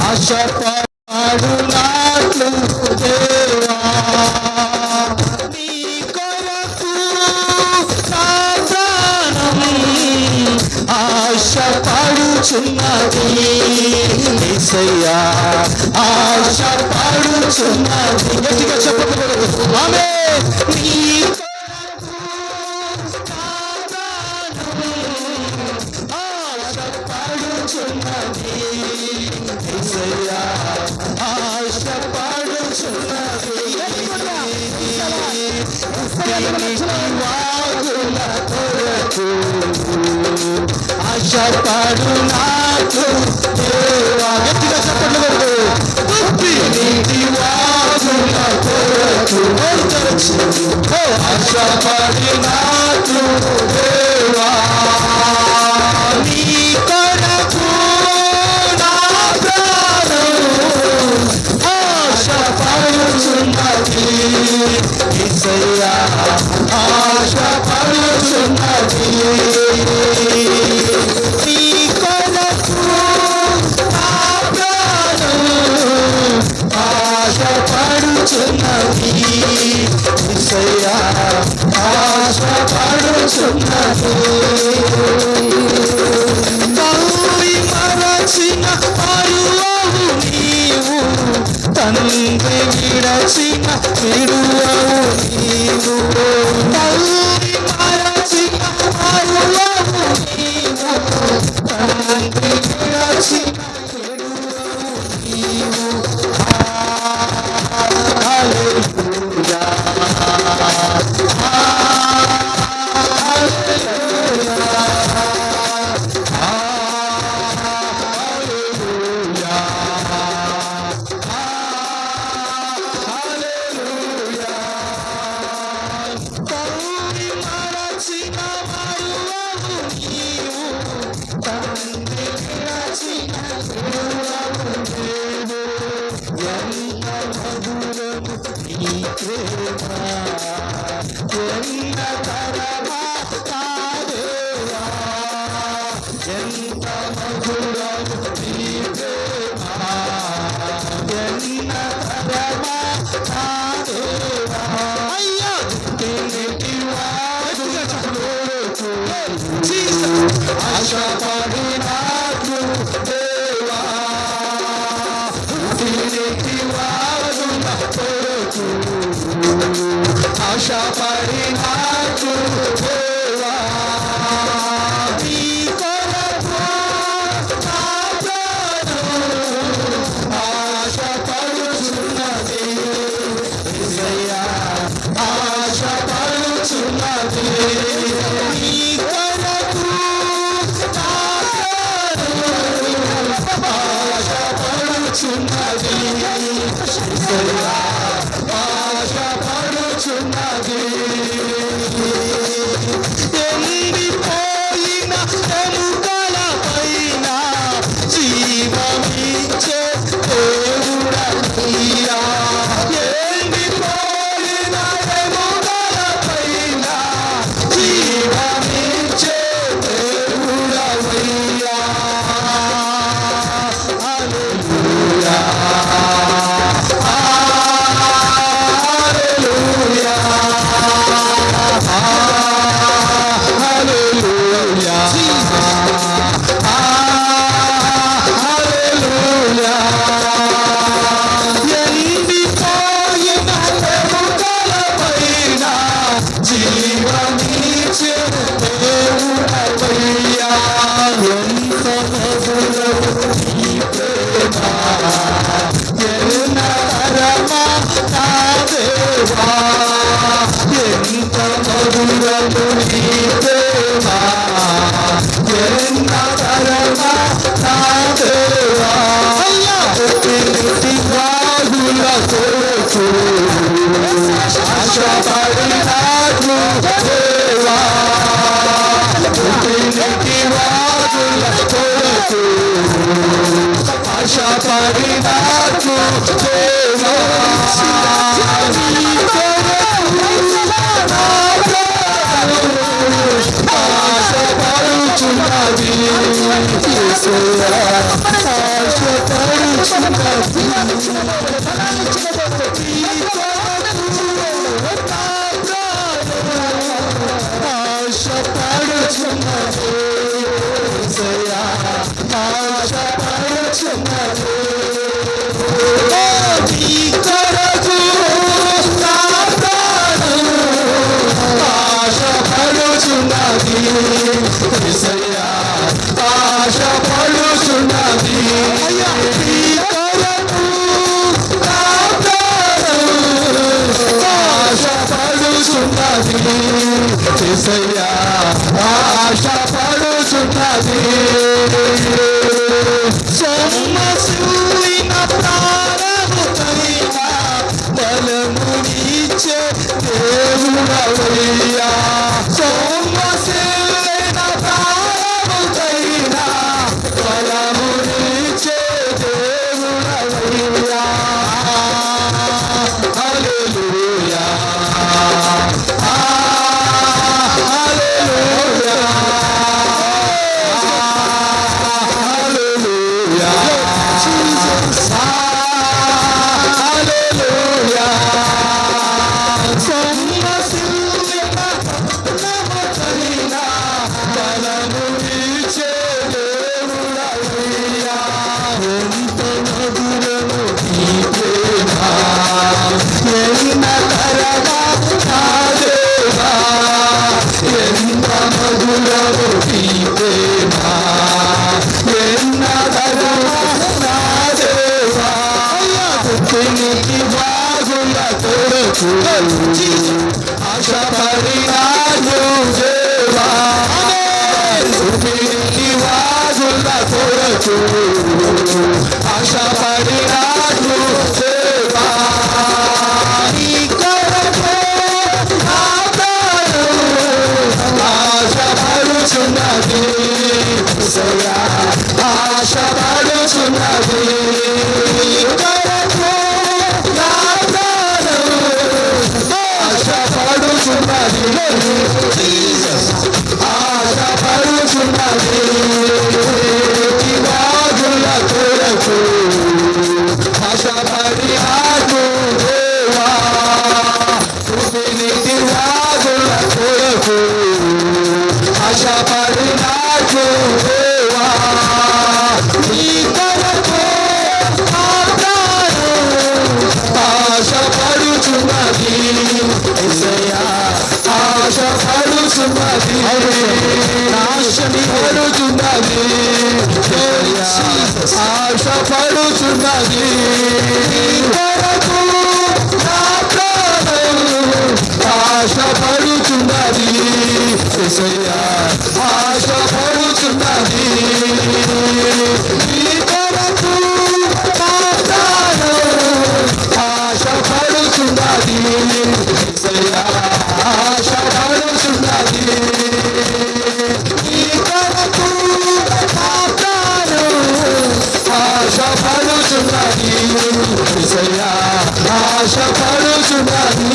ఆశపడు నాట్లు దేవా, ఆశపడుచున్నది యేసయ్యా, ఆశపడుచున్నది. గట్టిగా చెప్పకూడదు. ఆమేన్. ఆశపడుచున్నది యేసయ్యా, ఆశపడుచున్నది. వాగుల కొరకు ఆశపడు నాకు దేవా. గట్టిగా చెప్పండి. దుప్పి నీటి వాగుల కొరకు ఆశపడి నాకు దేవా, నీ కొరకు నా ప్రాణం ఆశపడుచున్నది యేసయ్యా, ఆశపడుచున్నది. నీ కొరకు నా ప్రాణం ఆశపడుచున్నది యేసయ్యా, ఆశపడుచున్నది. తల్లి మరచిన పరువవు నీవు, తండ్రి విడచిన విడువవు నీవు. తల్లి మరచిన పరువవు నీవు, తండ్రి విడచిన విడువవు నీవు. హల్లెలూయా. ఆశపడినాట్లు దేవా పుట్టినట్టి వాగుల కొరకు ఆశపడినాట్లు దేవా నీ కొరకు నా ప్రాణం ఆశపడుచున్నది యేసయ్యా ఆశపడుచున్నది నీ కొరకు నా ప్రాణం ఆశపడుచున్నది యేసయ్యా ఆశపడుచున్నది ఎండిపోయిన ఎముకల పైన జీవమిచ్చే దేవుడయ్యా ఎండిపోయిన ఎముకల పైన జీవమిచ్చే దేవుడయ్యా హల్లెలూయా జీవనిచ్చే దేవుడయ్యా ఎంత మధురము నీ ప్రేమ ఎన్నరమా నా దేవా ఎంత మధురము నీ ప్రేమ ఎన్నరమా నా దేవా పుట్టినట్టి వాగుల కొరకు ఆశపడినాట్లు దేవా పుట్టినట్టి వాగుల కొరకు ఆశపడినాట్లు దేవా నీ కొరకు నా ప్రాణం ఆశపడుచున్నది యేసయ్యా ఆశపడుచున్నది ఆశపడుచున్నది యేసయ్యా ఆశపడుచున్నది నీ కొరకు నా ప్రాణం ఆశపడుచున్నది యేసయ్యా ఆశపడుచున్నది నీ కొరకు నా ప్రాణం ఆశపడుచున్నది యేసయ్యా ఆశపడుచున్నది సొమ్మసిల్లిన ప్రాణముకైనా బలమునిచ్చే దేవుడయ్యా సొమ్మసిల్లిన ప్రాణముకైనా బలమునిచ్చే దేవుడయ్యా హల్లెలూయా ఆశపడినాను దేవా నివాసుల కొరకు ఆశపడినాను దేవా నీ కొరకు నా ప్రాణం ఆశపడుచున్నది యేసయ్యా ఆశపడుచున్నది నీ కొరకు నా ప్రాణం ఆశపడుచున్నది జీసస్ ఆశపడుచున్నది వాగుల కొరకు ఆశపడినాను దేవా వాగుల కొరకు ఆశపడినాను పడుచున్నది ఆశని పడుచున్నది ఆశ పడుచున్నది కొరకు నా ప్రాణం ఆశ పడుచున్నది యేసయ్యా ఆశ పడుచున్నది నీ కొరకు నా ప్రాణం ఆశ పడుచున్నది యేసయ్యా ఆశ పడుచున్నది నీ కొరకు నా ప్రాణం ఆశ పడుచున్నది యేసయ్యా ఆశ పడుచున్నది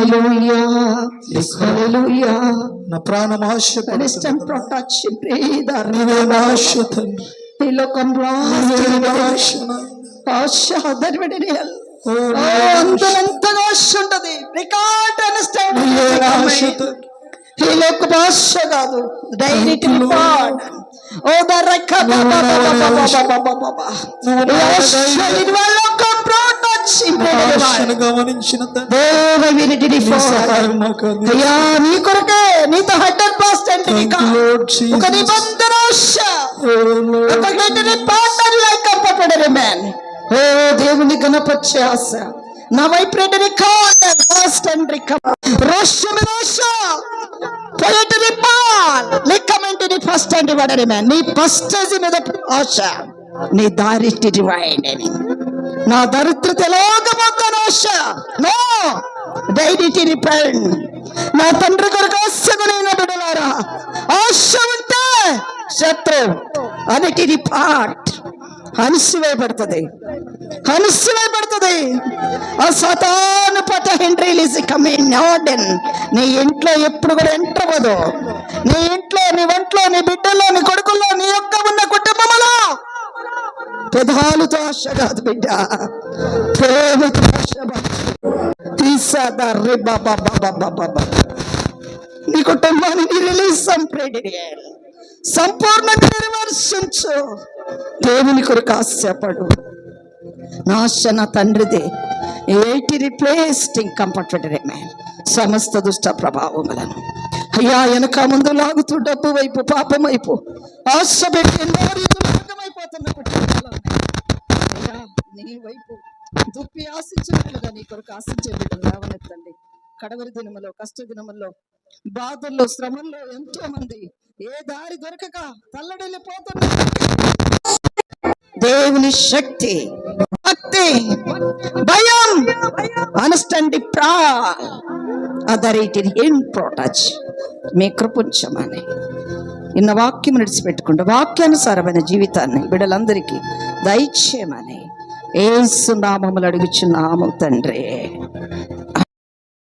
Hallelujah. Hallelujah. నా ప్రాణం ఆశ Constant protection, breather. నీవే నా ఆశ తండ్రి, ఈ లోకంలో నీవే నా ఆశ నాయనా. ఆశ దరివిడియాలి. ఓ అంతగా ఆశ ఉంటది. We can't understand. నీవే నా ఆశ తండ్రి. ఈ లోక భాష కాదు, డైలీ రిపోర్ట్. ఓ దరక బాబా ఆశను గమనించిన తండ్రి, సహాయం మాకు అందించు. అయ్యా నీ కొరకే నీతో 100% Thank you, Lord Jesus. ఒక నిబంధన ఆశ, ఓ Lord. ఒక గంటని పార్ట్నర్ లైక్ కంపటెడ్ మ్యాన్. ఓ దేవుని గణపచ్చే ఆశ నా వైపు కావాలి ఫస్ట్ అండ్ రికవర్ రోషమినాశ పొయటరి పాల్ లికమెంటని ఫస్ట్ అండ్ రివడరి మ్యాన్. నీ పస్టేజ్ మీద ఆశ, నీ దారి డివైన్ అని నా దరిద్రత ఎలాగపోతాను ఆశ. No డైడిటీ repent. నా తండ్రి కొరకు ఆశగులైన బిడ్డలారా, ఆశ ఉంటే శత్రు అన్నిటిని పార్ట్ అనిసివేయబడుతుంది, అనిసివేయబడుతుంది. ఆ సతాను పట హెన్రీ కమింగ్ నాడెన్. నీ ఇంట్లో ఎప్పుడు కూడా ఎంటర్ అవ్వదు. నీ ఇంట్లో, నీ ఒంట్లో, నీ బిడ్డల్లో, నీ కొడుకుల్లో, నీ యొక్క ఉన్న కుటుంబంలో పెదాలతో ఆశ కాదు బిడ్డ, ప్రేమతో ఆశ. తీసాదారి బాబా బాబా బాబా నీ కుటుంబాన్ని రిలీజ్ సంపూర్ణంగా నిర్వర్తించు. దేవుని కొరకు ఆశపడు. నా ఆశ నా తండ్రిదే. 80 రిప్లేస్డ్ ఇంకంఫర్టెడ్ మ్యాన్ సమస్త దుష్ట ప్రభావములను అయ్యా వెనక ముందు లాగుతూ డబ్బు వైపు, పాపం వైపు ఆశ పెట్టి ఎన్నో రీతులు భాగమైపోతున్న కుటుంబాలు అయ్యా నీ వైపు దుప్పి ఆశించినట్లుగా నీ కొరకు ఆశించే బిడ్డలు రావనెత్తండి. కడవరి దినములో, కష్ట దినముల్లో, బాధల్లో, శ్రమల్లో ఎంతో మంది ఏ దారి దొరకక తల్లడిల్లిపోతున్నారు. దేవుని శక్తి, భక్తి, భయం, అనస్టండి అదరేటిని ఏం ప్రోటచ్ మీ కృపించమని ఇన్న వాక్యం నడిచిపెట్టుకుంటూ వాక్యానుసారమైన జీవితాన్ని బిడ్డలందరికీ దయచేయమని యేసు నామములో అడుగుచున్నాము తండ్రి.